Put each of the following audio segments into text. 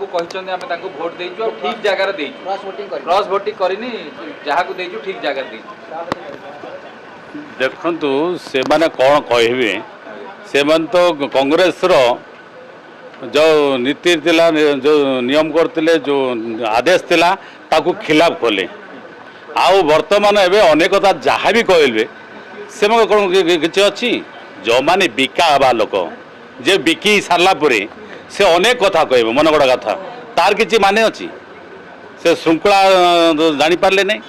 कहते आम भोट देचु ठीक जगार क्रॉस वोटिंग करनी जहाँ को देचु ठीक जगार देखु से माने कौन कहे से तो कांग्रेस रो जो नीति थिला जो नियम करते जो आदेश थिला ताकू खिलाफ कले आउ वर्तमान एवं अनेकता जहाँ भी कहले से कौन किसी अच्छी जो मैंने बिका हवा लोक जे बिकी सारा से अनेक कथा कह मन गड़ा कथा तार किसी माने अच्छी से श्रृंखला जापारे नहीं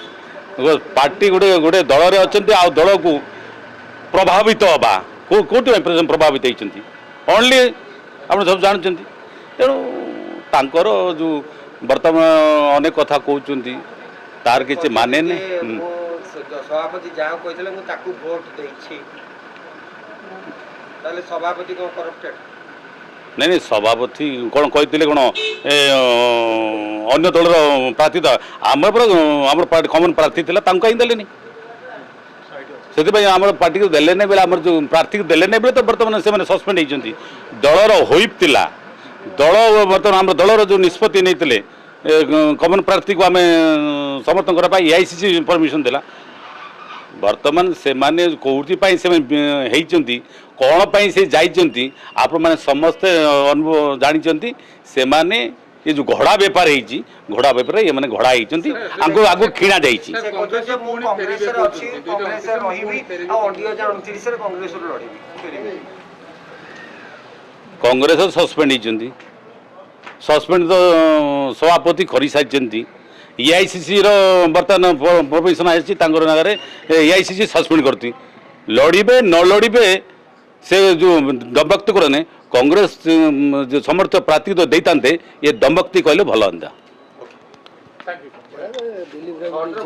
पार्टी गोटे गोटे दल अच्छा आ दल को प्रभावित हवा कौटी प्रभावित होती ओनली आप सब जानते तेणु जो बर्तमान अनेक कथा कहते तार किसी माने नहीं सभापति जहाँ कहते भोट सभापति कौन करप्टेड नहीं नहीं सभापति कौन कहते कौन अन्य दलर प्रार्थी आम पार्टी कमन प्रार्थी था कहीं देने से आम पार्टी को देले नहीं बेले आम जो प्रार्थी को देले नहीं बेले तो बर्तमान से सस्पेंड होती दलर हुईप थिला दल बर्तमान आम दलर जो निष्पत्ति नहीं कमन प्रार्थी को आम समर्थन करने एआईसीसी परमिशन देला बर्तमान से माने कौटी से कौन पाई से जाइछंती आप माने समस्ते अनुभव जानी से माने ये जो घोड़ा बेपार होती घोड़ा बेपार ये माने घोड़ा होती आगो आगो खीणा जाइछि कांग्रेस सस्पेंड होती सस्पेंड तो सभापति कर सारी एआईसीसी बर्तमान परमिशन आसी नगर एआईसीसी सस्पेंड करती लड़े न लड़े से जो दमभक्ति करने कांग्रेस जो समर्थ प्रार्थी तो देते ये दमभक्ति कहले भल।